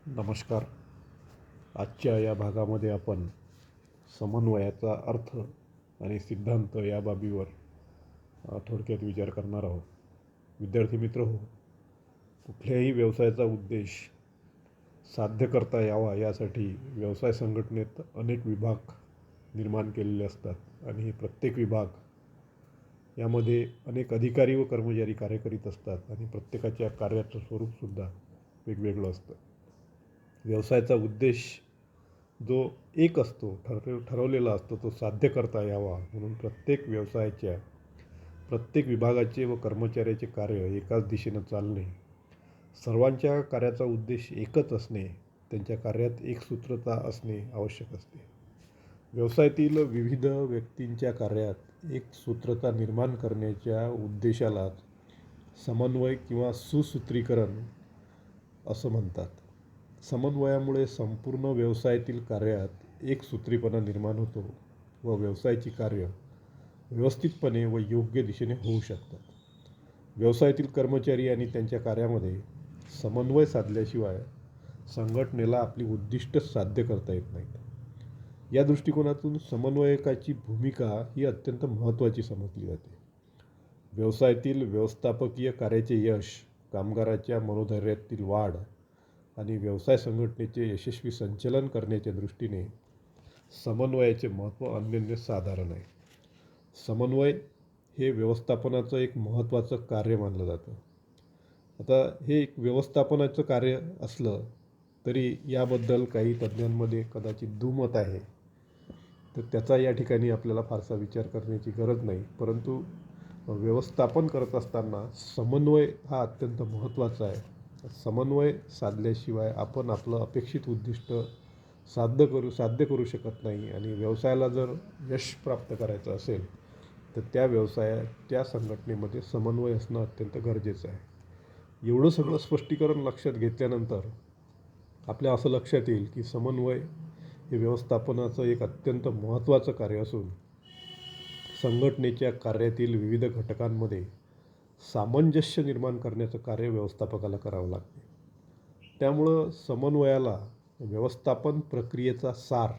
नमस्कार. आजच्या या भागामध्ये आपण समन्वयाचा अर्थ आणि सिद्धांत या बाबीवर थोडक्यात विचार करणार आहोत. विद्यार्थी मित्र हो, कुठल्याही व्यवसायाचा उद्देश साध्य करता यावा यासाठी व्यवसाय संघटनेत अनेक विभाग निर्माण केलेले असतात आणि प्रत्येक विभाग यामध्ये अनेक अधिकारी व कर्मचारी कार्य करीत असतात आणि प्रत्येकाच्या कार्याचं स्वरूपसुद्धा वेगवेगळं असतं. व्यवसायाचा उद्देश जो एक असतो, ठरवलेला असतो, तो साध्य करता यावा म्हणून प्रत्येक व्यवसायाच्या प्रत्येक विभागाचे व कर्मचाऱ्याचे कार्य एकाच दिशेनं चालणे, सर्वांच्या कार्याचा उद्देश एकच असणे, त्यांच्या कार्यात एकसूत्रता असणे आवश्यक असते. व्यवसायातील विविध व्यक्तींच्या कार्यात एकसूत्रता निर्माण करण्याच्या उद्देशालाच समन्वय किंवा सुसूत्रीकरण असं म्हणतात. समन्वयामुळे संपूर्ण व्यवसायातील कार्यात एकसूत्रीपणा निर्माण होतो व व्यवसायाची कार्य व्यवस्थितपणे व योग्य दिशेने होऊ शकतात. व्यवसायातील कर्मचारी आणि त्यांच्या कार्यामध्ये समन्वय साधल्याशिवाय संघटनेला आपली उद्दिष्ट साध्य करता येत नाहीत. या दृष्टिकोनातून समन्वयकाची भूमिका ही अत्यंत महत्त्वाची समजली जाते. व्यवसायातील व्यवस्थापकीय कार्याचे यश, कामगाराच्या मनोधैर्यातील वाढ आणि व्यवसाय संघटनेचे यशस्वी संचलन करण्याच्या दृष्टीने समन्वयाचे महत्त्व अनन्यसाधारण आहे. समन्वय हे व्यवस्थापनाचं एक महत्त्वाचं कार्य मानलं जातं. आता हे एक व्यवस्थापनाचं कार्य असलं तरी याबद्दल काही तज्ज्ञांमध्ये कदाचित दुमत आहे, तर त्याचा या ठिकाणी आपल्याला फारसा विचार करण्याची गरज नाही. परंतु व्यवस्थापन करत असताना समन्वय हा अत्यंत महत्त्वाचा आहे. समन्वय साधल्याशिवाय आपण आपलं अपेक्षित उद्दिष्ट साध्य करू शकत नाही आणि व्यवसायाला जर यश प्राप्त करायचं असेल तर त्या संघटनेमध्ये समन्वय असणं अत्यंत गरजेचं आहे. एवढं सगळं स्पष्टीकरण लक्षात घेतल्यानंतर आपल्या असं लक्षात येईल की समन्वय हे व्यवस्थापनाचं एक अत्यंत महत्त्वाचं कार्य असून संघटनेच्या कार्यातील विविध घटकांमध्ये सामंजस्य निर्माण करण्याचं कार्य व्यवस्थापकाला करावं लागते. त्यामुळं समन्वयाला व्यवस्थापन प्रक्रियेचा सार,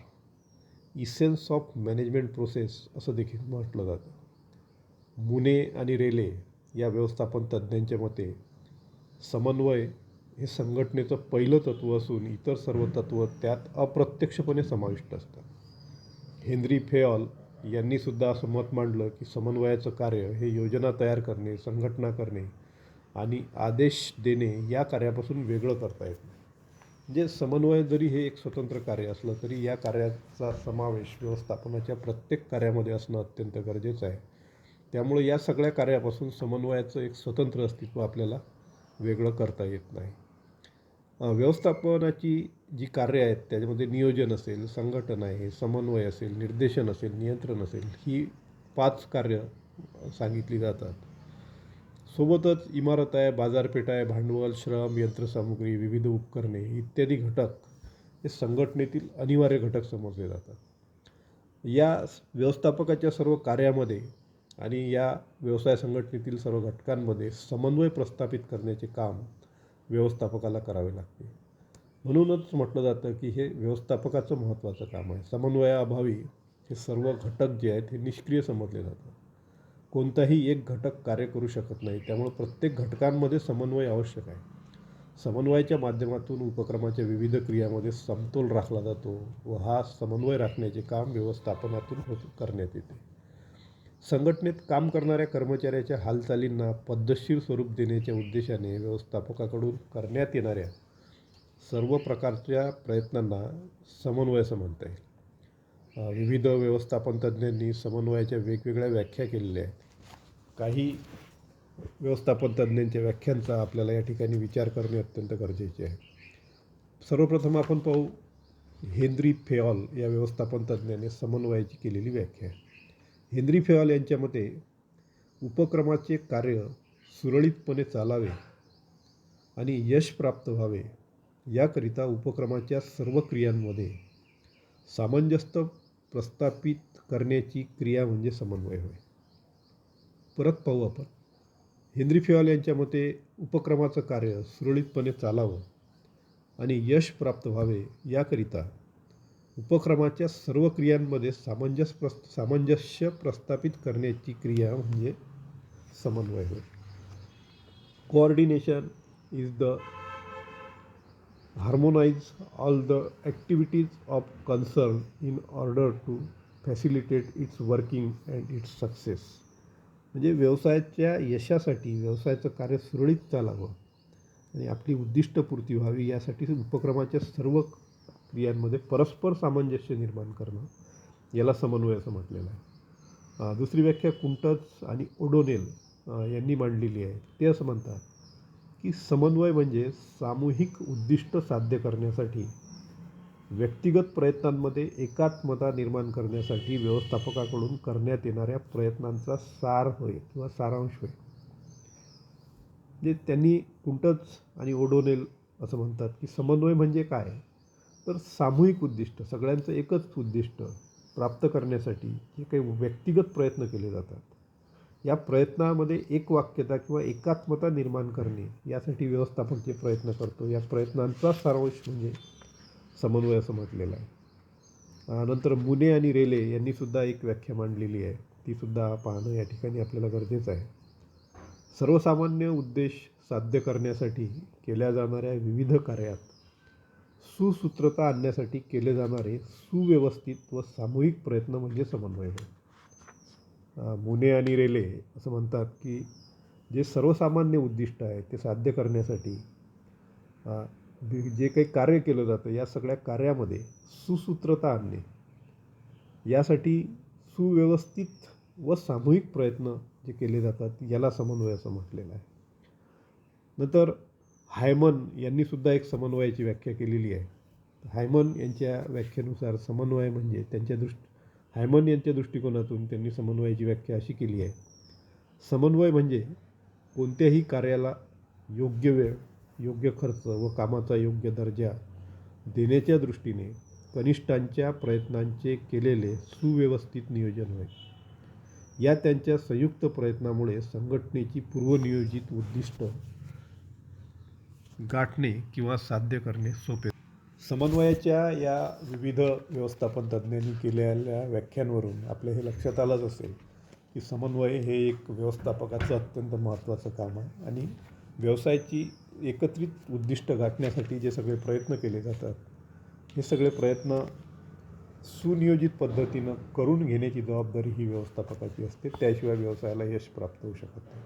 इसेन्स ऑफ मॅनेजमेंट प्रोसेस असं देखील म्हटलं जातं. मुने आणि रेले या व्यवस्थापन तज्ज्ञांच्या मते समन्वय हे संघटनेचं पहिलं तत्त्व असून इतर सर्व तत्त्व त्यात अप्रत्यक्षपणे समाविष्ट असतात. हेनरी फेयॉल यांनीसुद्धा असं मत मांडलं की समन्वयाचं कार्य हे योजना तयार करणे, संघटना करणे आणि आदेश देणे या कार्यापासून वेगळं करता येत नाही. म्हणजे समन्वय जरी हे एक स्वतंत्र कार्य असलं तरी या कार्याचा समावेश व्यवस्थापनाच्या प्रत्येक कार्यामध्ये असणं अत्यंत गरजेचं आहे. त्यामुळे या सगळ्या कार्यापासून समन्वयाचं एक स्वतंत्र अस्तित्व आपल्याला वेगळं करता येत नाही. व्यवस्थापनाची जी कार्य आहेत त्याच्यामध्ये नियोजन असेल, संघटन आहे, समन्वय असेल, निर्देशन असेल, नियंत्रण असेल, ही 5 कार्य सांगितली जातात. सोबतच इमारत आहे, बाजारपेठ आहे, भांडवल, श्रम, यंत्रसामुग्री, विविध उपकरणे इत्यादी घटक हे संघटनेतील अनिवार्य घटक समजले जातात. या व्यवस्थापकाच्या सर्व कार्यामध्ये आणि या व्यवसाय संघटनेतील सर्व घटकांमध्ये समन्वय प्रस्थापित करण्याचे काम व्यवस्थापकाला करावे लागते. म्हणूनच म्हटलं जातं की हे व्यवस्थापकाचं महत्त्वाचं काम आहे. समन्वयाअभावी हे सर्व घटक जे आहेत हे निष्क्रिय समजले जातात. कोणताही एक घटक कार्य करू शकत नाही. त्यामुळे प्रत्येक घटकांमध्ये समन्वय आवश्यक आहे. समन्वयाच्या माध्यमातून उपक्रमाच्या विविध क्रियामध्ये समतोल राखला जातो व हा समन्वय राखण्याचे काम व्यवस्थापनातून करण्यात येते. संघटनेत काम करणाऱ्या कर्मचाऱ्याच्या हालचालींना पद्धतशीर स्वरूप देण्याच्या उद्देशाने व्यवस्थापकाकडून करण्यात येणाऱ्या सर्व प्रकारच्या प्रयत्नांना समन्वय असं म्हणता येईल. विविध व्यवस्थापन तज्ज्ञांनी समन्वयाच्या वेगवेगळ्या व्याख्या केलेल्या आहेत. काही व्यवस्थापन तज्ज्ञांच्या व्याख्यांचा आपल्याला या ठिकाणी विचार करणे अत्यंत गरजेचे आहे. सर्वप्रथम आपण पाहू हेनरी फेयॉल या व्यवस्थापन तज्ज्ञाने समन्वयाची केलेली व्याख्या. हेनरी फेयॉल यांच्या मते उपक्रमाचे कार्य सुरळीतपणे चालावे आणि यश प्राप्त व्हावे याकरिता उपक्रमाच्या सर्व क्रियांमध्ये सामंजस्य प्रस्थापित करण्याची क्रिया म्हणजे समन्वय होय. परत पाहू आपण. हेनरी फेयॉल यांच्या मते उपक्रमाचं कार्य सुरळीतपणे चालावं आणि यश प्राप्त व्हावे याकरिता उपक्रमाच्या सर्व क्रियांमध्ये सामंजस्य प्रस्थापित करण्याची क्रिया म्हणजे समन्वय होय. Coordination is the harmonize all the activities of concern in order to facilitate its working and its success. म्हणजे व्यवसायाच्या यशासाठी व्यवसायाचं कार्य सुरळीत चालावं आणि आपली उद्दिष्टपूर्ती व्हावी यासाठी उपक्रमाच्या सर्व क्रियांमध्ये परस्पर सामंजस्य निर्माण करणं याला समन्वय असं म्हटलेलं आहे. दुसरी व्याख्या कुंटज आणि ओडोनेल यांनी मांडलेली आहे. ते असं म्हणतात की समन्वय म्हणजे सामूहिक उद्दिष्ट साध्य करण्यासाठी व्यक्तिगत प्रयत्नांमध्ये एकात्मता निर्माण करण्यासाठी व्यवस्थापकाकडून करण्यात येणाऱ्या प्रयत्नांचा सार होय किंवा सारांश होय. म्हणजे त्यांनी कुंटज आणि ओडोनेल असं म्हणतात की समन्वय म्हणजे काय, तर सामूहिक उद्दिष्ट, सगळ्यांचं एकच उद्दिष्ट प्राप्त करण्यासाठी जे काही व्यक्तिगत प्रयत्न केले जातात, या प्रयत्नामध्ये एकवाक्यता किंवा एकात्मता निर्माण करणे यासाठी व्यवस्थापक जे प्रयत्न करतो, या प्रयत्नांचा सारांश म्हणजे समन्वय असं म्हटलेलं आहे. नंतर मुने आणि रेले यांनीसुद्धा एक व्याख्या मांडलेली आहे, तीसुद्धा पाहणं या ठिकाणी आपल्याला गरजेचं आहे. सर्वसामान्य उद्देश साध्य करण्यासाठी केल्या जाणाऱ्या विविध कार्यात सुसूत्रता आणण्यासाठी केले जाणारे सुव्यवस्थित व सामूहिक प्रयत्न म्हणजे समन्वय होय. मुने आणि रेले असं म्हणतात की जे सर्वसामान्य उद्दिष्ट आहे ते साध्य करण्यासाठी जे काही कार्य केलं जातं या सगळ्या कार्यामध्ये सुसूत्रता आणणे यासाठी सुव्यवस्थित व सामूहिक प्रयत्न जे केले जातात याला समन्वय असं म्हटलेलं आहे. नंतर हायमन यांनीसुद्धा एक समन्वयाची व्याख्या केलेली आहे. हायमन यांच्या व्याख्येनुसार समन्वय म्हणजे हायमन यांच्या दृष्टिकोनातून त्यांनी समन्वयाची व्याख्या अशी केली आहे. समन्वय म्हणजे कोणत्याही कार्याला योग्य वेळ, योग्य खर्च व कामाचा योग्य दर्जा देण्याच्या दृष्टीने कनिष्ठांच्या प्रयत्नांचे केलेले सुव्यवस्थित नियोजन होय. या त्यांच्या संयुक्त प्रयत्नामुळे संघटनेची पूर्वनियोजित उद्दिष्ट गाठणे किंवा साध्य करणे सोपे. समन्वयाच्या या विविध व्यवस्थापन तज्ज्ञांनी केलेल्या व्याख्यांवरून आपल्या हे लक्षात आलंच असेल की समन्वय हे एक व्यवस्थापकाचं अत्यंत महत्त्वाचं काम आहे आणि व्यवसायाची एकत्रित उद्दिष्ट गाठण्यासाठी जे सगळे प्रयत्न केले जातात हे सगळे प्रयत्न सुनियोजित पद्धतीनं करून घेण्याची जबाबदारी ही व्यवस्थापकाची असते. त्याशिवाय व्यवसायाला यश प्राप्त होऊ शकत नाही.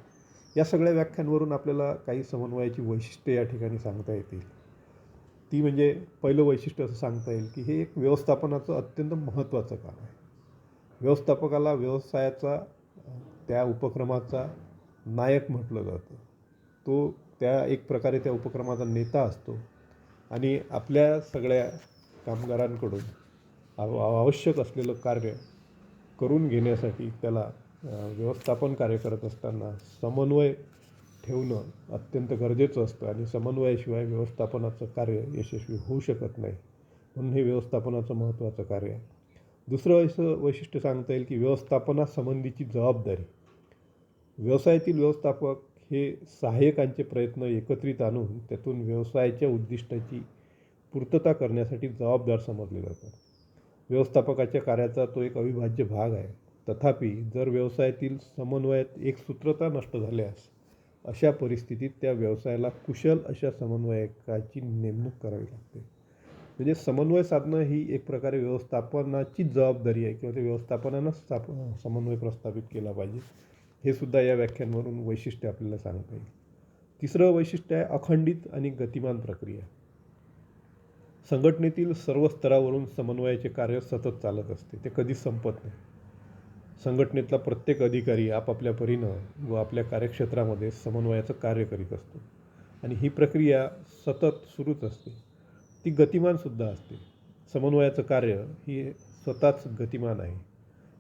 या सगळ्या व्याख्यांवरून आपल्याला काही समन्वयाची वैशिष्ट्ये या ठिकाणी सांगता येतील. ती म्हणजे पहिलं वैशिष्ट्य असं सांगता येईल की हे एक व्यवस्थापनाचं अत्यंत महत्त्वाचं काम आहे. व्यवस्थापकाला व्यवसायाचा त्या उपक्रमाचा नायक म्हटलं जातं. तो एक प्रकारे त्या उपक्रमाचा नेता असतो आणि आपल्या सगळ्या कामगारांकडून आवश्यक असलेलं कार्य करून घेण्यासाठी त्याला व्यवस्थापन कार्य करत असताना समन्वय ठेवणं अत्यंत गरजेचं असतं आणि समन्वयाशिवाय व्यवस्थापनाचं कार्य यशस्वी होऊ शकत नाही. म्हणून हे व्यवस्थापनाचं महत्त्वाचं कार्य आहे. दुसरं वैशिष्ट्य सांगता येईल की व्यवस्थापनासंबंधीची जबाबदारी. व्यवसायातील व्यवस्थापक हे सहाय्यकांचे प्रयत्न एकत्रित आणून त्यातून व्यवसायाच्या उद्दिष्टाची पूर्तता करण्यासाठी जबाबदार समजले जातात. व्यवस्थापकाच्या कार्याचा तो एक अविभाज्य भाग आहे. तथापि जर व्यवसायातील समन्वयात एकसूत्रता नष्ट झाल्यास अशा परिस्थितीत त्या व्यवसायाला कुशल अशा समन्वयकाची नेमणूक करावी लागते. म्हणजे समन्वय साधणं ही एक प्रकारे व्यवस्थापनाचीच जबाबदारी आहे किंवा ते व्यवस्थापनानंच समन्वय प्रस्थापित केला पाहिजे. हे सुद्धा या व्याख्यांवरून वैशिष्ट्य आपल्याला सांगता येईल. तिसरं वैशिष्ट्य आहे अखंडित आणि गतिमान प्रक्रिया. संघटनेतील सर्व स्तरावरून समन्वयाचे कार्य सतत चालत असते, ते कधीच संपत नाही. संघटनेतला प्रत्येक अधिकारी आपापल्या परीनं व आपल्या कार्यक्षेत्रामध्ये समन्वयाचं कार्य करीत असतो आणि ही प्रक्रिया सतत सुरूच असते. ती गतिमानसुद्धा असते. समन्वयाचं कार्य ही स्वतःच गतिमान आहे.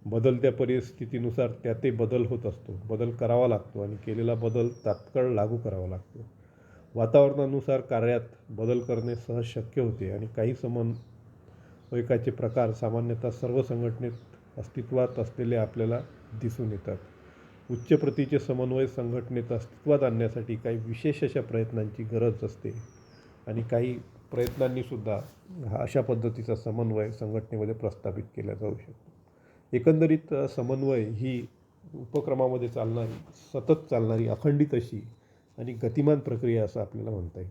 बदलत्या परिस्थितीनुसार त्यातही बदल होत असतो, बदल करावा लागतो आणि केलेला बदल तात्काळ लागू करावा लागतो. वातावरणानुसार कार्यात बदल करणे सहज शक्य होते आणि काही समन्वयकाचे प्रकार सामान्यतः सर्व संघटनेत अस्तित्वात असलेले आपल्याला दिसून येतात. उच्च प्रतीचे समन्वय संघटनेत अस्तित्वात आणण्यासाठी काही विशेष अशा प्रयत्नांची गरज असते आणि काही प्रयत्नांनीसुद्धा अशा पद्धतीचा समन्वय संघटनेमध्ये प्रस्थापित केला जाऊ शकतो. एकंदरीत समन्वय ही उपक्रमामध्ये चालणारी, सतत चालणारी, अखंडित अशी आणि गतिमान प्रक्रिया असं आपल्याला म्हणता येईल.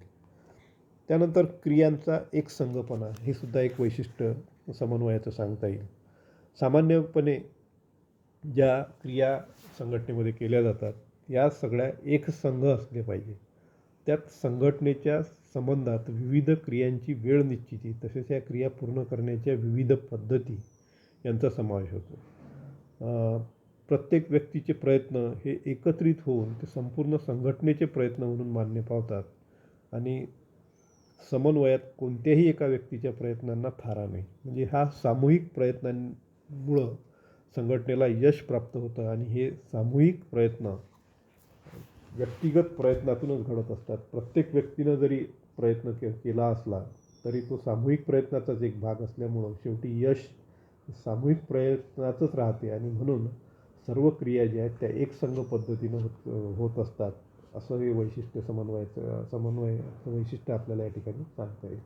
त्यानंतर क्रियांचा एकसंघपणा हे सुद्धा एक वैशिष्ट्य समन्वयाचं सांगता येईल. सामान्यपणे ज्या क्रिया संघटनेमध्ये केल्या जातात या सगळ्या एकसंघ असले पाहिजे. त्यात संघटनेच्या संबंधात विविध क्रियांची वेळ निश्चिती तसेच या क्रिया पूर्ण करण्याच्या विविध पद्धती यांचा समावेश होतो. प्रत्येक व्यक्तीचे प्रयत्न हे एकत्रित होऊन ते संपूर्ण संघटनेचे प्रयत्न म्हणून मान्य पावतात आणि समन्वयात कोणत्याही एका व्यक्तीच्या प्रयत्नांना थारा नाही. म्हणजे हा सामूहिक प्रयत्नांमुळं संघटनेला यश प्राप्त होतं आणि हे सामूहिक प्रयत्न व्यक्तिगत प्रयत्नातूनच घडत असतात. प्रत्येक व्यक्तीनं जरी प्रयत्न केला असला तरी तो सामूहिक प्रयत्नाचाच एक भाग असल्यामुळं शेवटी यश सामूहिक प्रयत्नाचंच राहते आणि म्हणून सर्व क्रिया ज्या आहेत त्या एकसंघ पद्धतीनं होत असतात. असं हे वैशिष्ट्य समन्वयाचं वैशिष्ट्य आपल्याला या ठिकाणी सांगता येईल.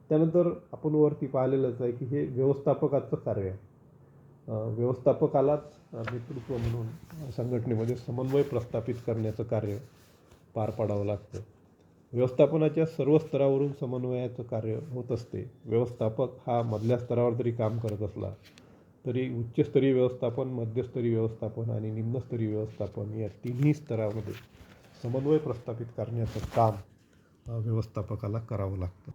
त्यानंतर आपण वरती पाहिलेलंच आहे की हे व्यवस्थापकाचं कार्य आहे. व्यवस्थापकालाच नेतृत्व म्हणून संघटनेमध्ये समन्वय प्रस्थापित करण्याचं कार्य पार पाडावं लागतं. व्यवस्थापनाच्या सर्व स्तरावरून समन्वयाचं कार्य होत असते. व्यवस्थापक हा मधल्या स्तरावर जरी काम करत असला तरी उच्चस्तरीय व्यवस्थापन, मध्यस्तरीय व्यवस्थापन आणि निम्नस्तरीय व्यवस्थापन या तिन्ही स्तरामध्ये समन्वय प्रस्थापित करण्याचं काम व्यवस्थापकाला करावं लागतं.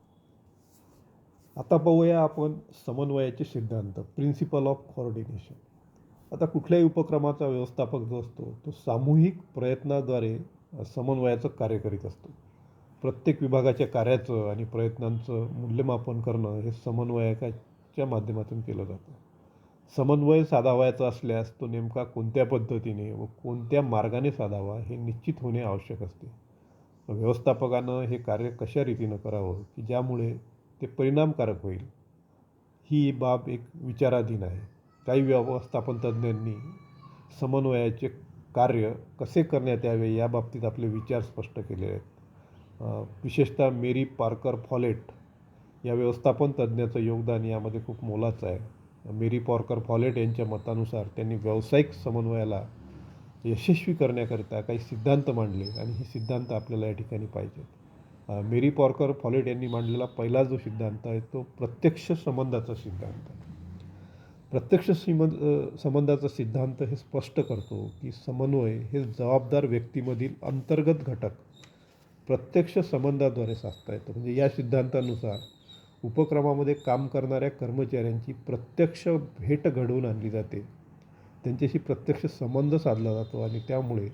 आता पाहूया आपण समन्वयाचे सिद्धांत, प्रिन्सिपल ऑफ कोऑर्डिनेशन. आता कुठल्याही उपक्रमाचा व्यवस्थापक जो असतो तो सामूहिक प्रयत्नाद्वारे समन्वयाचं कार्य करीत असतो. प्रत्येक विभागाच्या कार्याचं आणि प्रयत्नांचं मूल्यमापन करणं हे समन्वयकाच्या माध्यमातून केलं जातं. समन्वय साधावायचा असल्यास तो नेमका कोणत्या पद्धतीने व कोणत्या मार्गाने साधावा हे निश्चित होणे आवश्यक असते. व्यवस्थापकानं हे कार्य कशा रीतीनं करावं की ज्यामुळे ते परिणामकारक होईल ही बाब एक विचाराधीन आहे. काही व्यवस्थापन तज्ज्ञांनी समन्वयाचे कार्य कसे करण्यात यावे याबाबतीत आपले विचार स्पष्ट केले आहेत. विशेषतः मेरी पार्कर फॉलेट या व्यवस्थापन तज्ज्ञाचं योगदान यामध्ये खूप मोलाचं आहे. मेरी पार्कर फॉलेट यांच्या मतानुसार त्यांनी व्यावसायिक समन्वयाला यशस्वी करण्याकरिता काही सिद्धांत मांडले आणि हे सिद्धांत आपल्याला या ठिकाणी पाहिजेत. मेरी पार्कर फॉलेट यांनी मांडलेला पहिला जो सिद्धांत आहे तो प्रत्यक्ष संबंधाचा सिद्धांत आहे. प्रत्यक्ष संबंधाचा सिद्धांत हे स्पष्ट करतो की समन्वय हे जबाबदार व्यक्तीमधील अंतर्गत घटक प्रत्यक्ष संबंधाद्वारे साधता येतं. म्हणजे या सिद्धांतानुसार उपक्रमामध्ये काम करणाऱ्या कर्मचाऱ्यांची प्रत्यक्ष भेट घडवून आणली जाते, त्यांच्याशी प्रत्यक्ष संबंध साधला जातो आणि त्यामुळे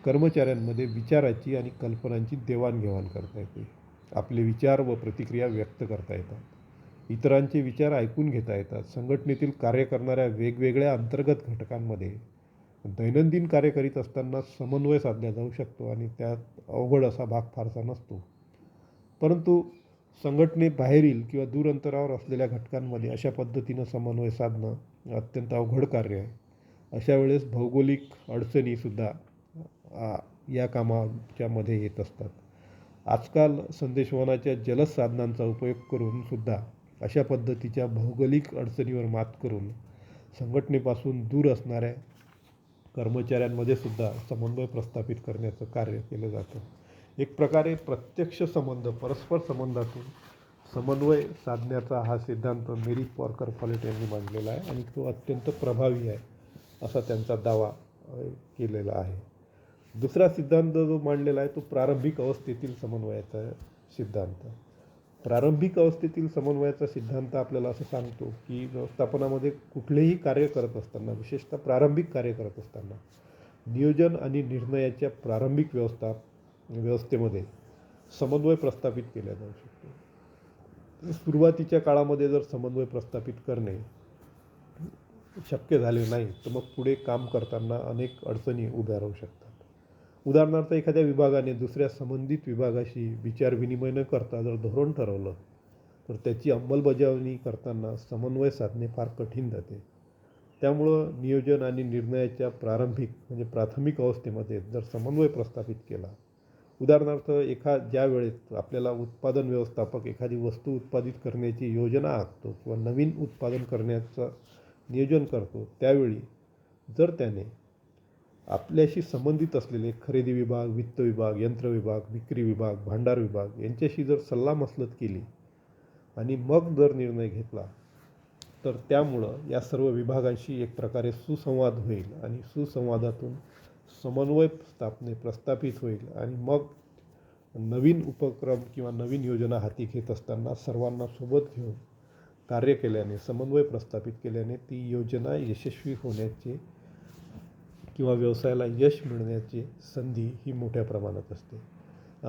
कर्मचाऱ्यांमध्ये विचाराची आणि कल्पनांची देवाणघेवाण करता येते. आपले विचार व प्रतिक्रिया व्यक्त करता येतात, इतरांचे विचार ऐकून घेता येतात. संघटनेतील कार्य करणाऱ्या वेगवेगळ्या अंतर्गत घटकांमध्ये दैनंदिन कार्य करीत असताना समन्वय साधला जाऊ शकतो आणि त्यात अवघड असा भाग फारसा नसतो. परंतु संघटनेबाहेरील किंवा दूर अंतरावर असलेल्या घटकांमध्ये अशा पद्धतीनं समन्वय साधणं अत्यंत अवघड कार्य आहे. अशा वेळेस भौगोलिक अडचणीसुद्धा या कामाच्या मध्ये येत असतात. आजकाल संदेशवहनाच्या जलद साधनांचा उपयोग करूनसुद्धा अशा पद्धतीच्या भौगोलिक अडचणीवर मात करून संघटनेपासून दूर असणाऱ्या कर्मचाऱ्यांमध्ये सुद्धा समन्वय प्रस्थापित करण्याचं कार्य केलं जातं. एक प्रकारे प्रत्यक्ष संबंध, परस्पर संबंधातून समन्वय साधण्याचा हा सिद्धांत मेरी पार्कर फॉलेट यांनी मांडलेला आहे आणि तो अत्यंत प्रभावी आहे असा त्यांचा दावा केलेला आहे. दुसरा सिद्धांत जो मांडलेला आहे तो प्रारंभिक अवस्थेतील समन्वयाचा सिद्धांत. प्रारंभिक अवस्थेतील समन्वयाचा सिद्धांत आपल्याला असं सांगतो की व्यवस्थापनामध्ये कुठलेही कार्य करत असताना, विशेषतः प्रारंभिक कार्य करत असताना नियोजन आणि निर्णयाच्या प्रारंभिक व्यवस्थेमध्ये समन्वय प्रस्थापित केला जाऊ शकतो. सुरुवातीच्या काळामध्ये जर समन्वय प्रस्थापित करणे शक्य झाले नाही तर मग पुढे काम करताना अनेक अडचणी उभ्या राहू शकतात. उदाहरणार्थ एखाद्या विभागाने दुसऱ्या संबंधित विभागाशी विचारविनिमय न करता जर धोरण ठरवलं तर त्याची अंमलबजावणी करताना समन्वय साधणे फार कठीण जाते. त्यामुळं नियोजन आणि निर्णयाच्या प्रारंभिक म्हणजे प्राथमिक अवस्थेमध्ये जर समन्वय प्रस्थापित केला उदाहरणार्थ ज्या वेळेस आपल्याला उत्पादन व्यवस्थापक एखादी वस्तू उत्पादित करण्याची योजना आखतो किंवा नवीन उत्पादन करण्याचं नियोजन करतो, त्यावेळी जर त्याने आपल्याशी संबंधित असलेले खरेदी विभाग, वित्त विभाग, यंत्र विभाग, विक्री विभाग, भांडार विभाग यांच्याशी जर सल्लामसलत केली आणि मग जर निर्णय घेतला, तर त्यामुळं या सर्व विभागांशी एक प्रकारे सुसंवाद होईल आणि सुसंवादातून समन्वय प्रस्थापित होईल आणि मग नवीन उपक्रम किंवा नवीन योजना हाती घेत असताना सर्वांना सोबत घेऊन कार्य केल्याने, समन्वय प्रस्थापित केल्याने ती योजना यशस्वी होण्याचे किंवा व्यवसायाला यश मिळण्याची संधी ही मोठ्या प्रमाणात असते.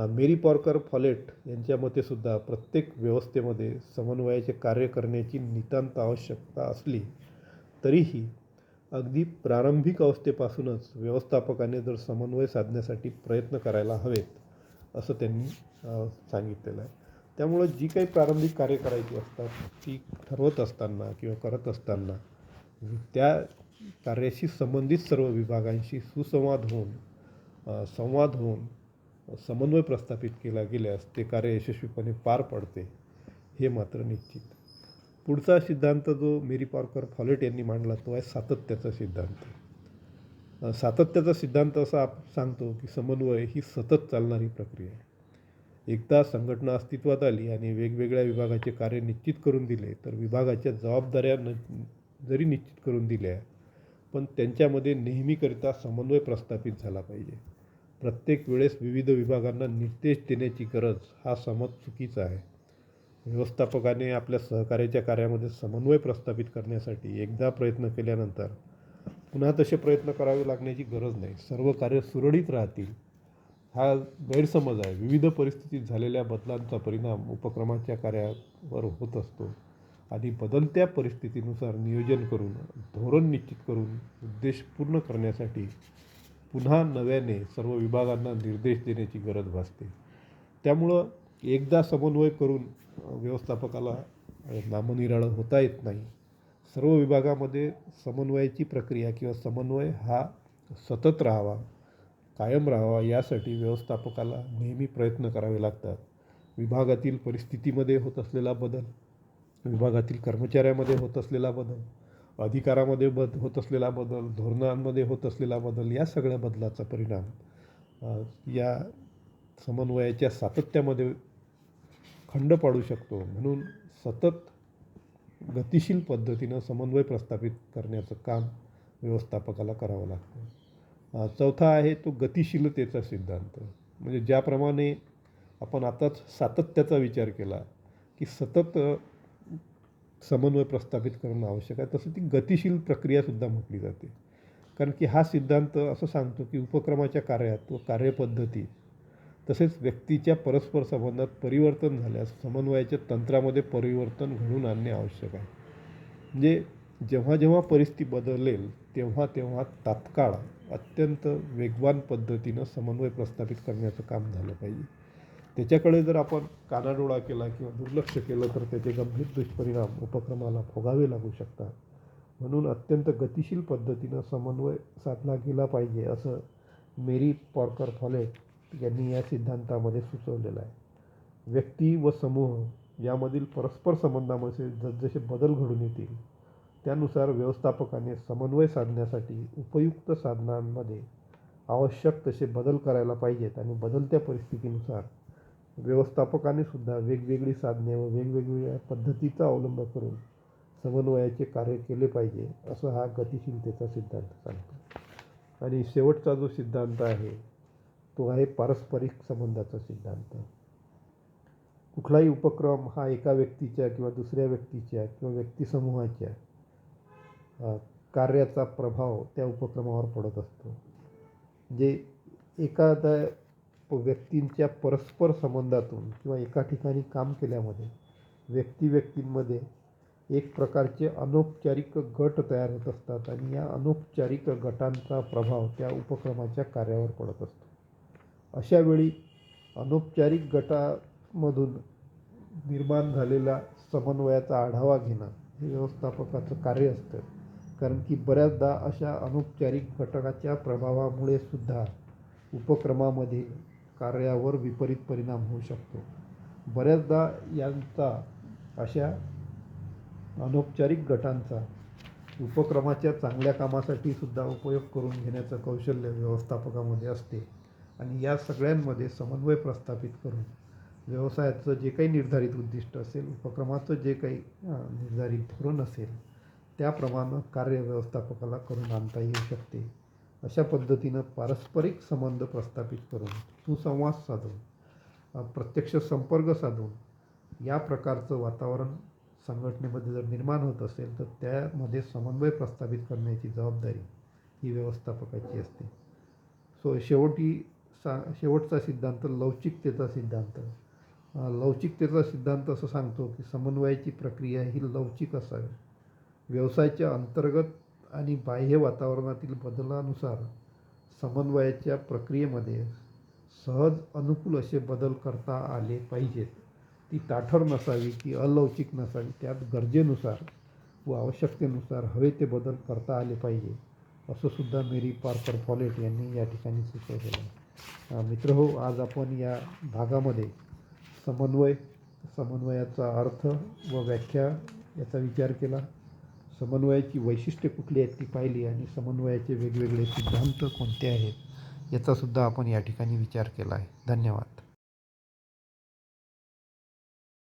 मेरी पॉर्कर फॉलेट यांच्या मतेसुद्धा प्रत्येक व्यवस्थेमध्ये समन्वयाचे कार्य करण्याची नितांत आवश्यकता असली तरीही अगदी प्रारंभिक अवस्थेपासूनच व्यवस्थापकाने जर समन्वय साधण्यासाठी प्रयत्न करायला हवेत असं त्यांनी सांगितलेलं आहे. त्यामुळं जी काही प्रारंभिक कार्य करायची असतात ती ठरवत असताना किंवा करत असताना त्या कार्याशी संबंधित सर्व विभागांशी संवाद होऊन समन्वय प्रस्थापित केला गेल्यास ते कार्य यशस्वीपणे पार पडते, हे मात्र निश्चित. पुढचा सिद्धांत जो मेरी पॉर्कर फॉलेट यांनी मांडला तो आहे सातत्याचा सिद्धांत. सातत्याचा सिद्धांत असा सांगतो की समन्वय ही सतत चालणारी प्रक्रिया आहे. एकदा संघटना अस्तित्वात आली आणि वेगवेगळ्या विभागाचे कार्य निश्चित करून दिले, तर विभागाच्या जबाबदाऱ्या जरी निश्चित करून दिल्या, पण त्यांच्यामध्ये नेहमीकरिता समन्वय प्रस्थापित झाला पाहिजे. प्रत्येक वेळेस विविध विभागांना निर्देश देण्याची गरज हा समज चुकीचा आहे. व्यवस्थापकाने आपल्या सहकार्याच्या कार्यामध्ये समन्वय प्रस्थापित करण्यासाठी एकदा प्रयत्न केल्यानंतर पुन्हा तसे प्रयत्न करावे लागण्याची गरज नाही. सर्व कार्य सुरळीत राहतील हा गैरसमज आहे. विविध परिस्थितीत झालेल्या बदलांचा परिणाम उपक्रमाच्या कार्यावर होत असतो आणि बदलत्या परिस्थितीनुसार नियोजन करून, धोरण निश्चित करून उद्देश पूर्ण करण्यासाठी पुन्हा नव्याने सर्व विभागांना निर्देश देण्याची गरज भासते. त्यामुळं एकदा समन्वय करून व्यवस्थापकाला नामनिराळं होता येत नाही. सर्व विभागामध्ये समन्वयाची प्रक्रिया किंवा समन्वय हा सतत राहावा, कायम राहावा यासाठी व्यवस्थापकाला नेहमी प्रयत्न करावे लागतात. विभागातील परिस्थितीमध्ये होत असलेला बदल, विभागातील कर्मचाऱ्यामध्ये होत असलेला बदल, अधिकारामध्ये होत असलेला बदल, धोरणांमध्ये होत असलेला बदल, या सगळ्या बदलाचा परिणाम या समन्वयाच्या सातत्यामध्ये खंड पाडू शकतो. म्हणून सतत गतिशील पद्धतीनं समन्वय प्रस्थापित करण्याचं काम व्यवस्थापकाला करावं लागतं. चौथा आहे तो गतिशीलतेचा सिद्धांत. म्हणजे ज्याप्रमाणे आपण आताच सातत्याचा विचार केला की सतत समन्वय प्रस्थापित करणं आवश्यक आहे, तसं ती गतिशील प्रक्रियासुद्धा म्हटली जाते. कारण की हा सिद्धांत असं सांगतो की उपक्रमाच्या कार्यात व कार्यपद्धतीत तसेच व्यक्तीच्या परस्पर संबंधात परिवर्तन झाल्यास समन्वयाच्या तंत्रामध्ये परिवर्तन घडवून आणणे आवश्यक आहे. म्हणजे जेव्हा जेव्हा परिस्थिती बदलेल तेव्हा तेव्हा तात्काळ अत्यंत वेगवान पद्धतीनं समन्वय प्रस्थापित करण्याचं काम झालं पाहिजे. त्याच्याकडे जर आपण कानाडोळा केला किंवा दुर्लक्ष केलं तर त्याचे गंभीर दुष्परिणाम उपक्रमाला भोगावे लागू शकतात. म्हणून अत्यंत गतिशील पद्धतीनं समन्वय साधला गेला पाहिजे असं मेरी पॉर्कर फॉलेट यांनी या सिद्धांतामध्ये सुचवलेलं आहे. व्यक्ती व समूह यामधील परस्पर संबंधामध्ये जसजसे बदल घडून येतील त्यानुसार व्यवस्थापकाने समन्वय साधण्यासाठी उपयुक्त साधनांमध्ये आवश्यक तसे बदल करायला पाहिजेत आणि बदलत्या परिस्थितीनुसार व्यवस्थापकाने सुद्धा वेगवेगळी साधने व वेगवेगळ्या पद्धतीचा अवलंब करून समन्वयाचे कार्य केले पाहिजे असं हा गतिशीलतेचा सिद्धांत सांगतो. आणि शेवटचा जो सिद्धांत आहे तो आहे पारस्परिक संबंधाचा सिद्धांत. कुठलाही उपक्रम हा एका व्यक्तीच्या किंवा दुसऱ्या व्यक्तीच्या किंवा व्यक्तिसमूहाच्या कार्याचा प्रभाव त्या उपक्रमावर पडत असतो. जे एखाद्या व्यक्तींच्या परस्पर संबंधातून किंवा एका ठिकाणी काम केल्यामध्ये व्यक्तींमध्ये एक प्रकारचे अनौपचारिक गट तयार होत असतात आणि या अनौपचारिक गटांचा प्रभाव त्या उपक्रमाच्या कार्यावर पडत असतो. अशावेळी अनौपचारिक गटामधून निर्माण झालेला समन्वयाचा आढावा घेणं हे व्यवस्थापकाचं कार्य असतं. कारण की बऱ्याचदा अशा अनौपचारिक घटकाच्या प्रभावामुळे सुद्धा उपक्रमामध्ये कार्यावर विपरीत परिणाम होऊ शकतो. बऱ्याचदा यांचा अशा अनौपचारिक गटांचा उपक्रमाच्या चांगल्या कामासाठी सुद्धा उपयोग करून घेण्याचं कौशल्य व्यवस्थापकामध्ये असते आणि या सगळ्यांमध्ये समन्वय प्रस्थापित करून व्यवसायाचं जे काही निर्धारित उद्दिष्ट असेल, उपक्रमाचं जे काही निर्धारित धोरण असेल, त्याप्रमाणे कार्य व्यवस्थापकाला करून आणता येऊ शकते. अशा पद्धतीनं पारस्परिक संबंध प्रस्थापित करून, सुसंवाद साधून, प्रत्यक्ष संपर्क साधून या प्रकारचं वातावरण संघटनेमध्ये जर निर्माण होत असेल तर त्यामध्ये समन्वय प्रस्थापित करण्याची जबाबदारी ही व्यवस्थापकाची असते. शेवटचा सिद्धांत लवचिकतेचा सिद्धांत. लवचिकतेचा सिद्धांत असं सांगतो की समन्वयाची प्रक्रिया ही लवचिक असावी. व्यवसायाच्या अंतर्गत आणि बाह्य वातावरणातील बदलानुसार समन्वयाच्या प्रक्रियेमध्ये सहज अनुकूल असे बदल करता आले पाहिजेत. ती ताठर नसावी, ती अलौकिक नसावी. त्यात गरजेनुसार व आवश्यकतेनुसार हवे ते बदल करता आले पाहिजे, असं सुद्धा मेरी पार्कर फॉलेट यांनी या ठिकाणी सुचवलेलं आहे. मित्रहो, आज आपण या भागामध्ये समन्वयाचा अर्थ व व्याख्या याचा विचार केला. समन्वयाची वैशिष्ट्ये कुठली आहेत ती पाहिली आणि समन्वयाचे वेगवेगळे सिद्धांत कोणते आहेत याचासुद्धा आपण या ठिकाणी विचार केला आहे. धन्यवाद.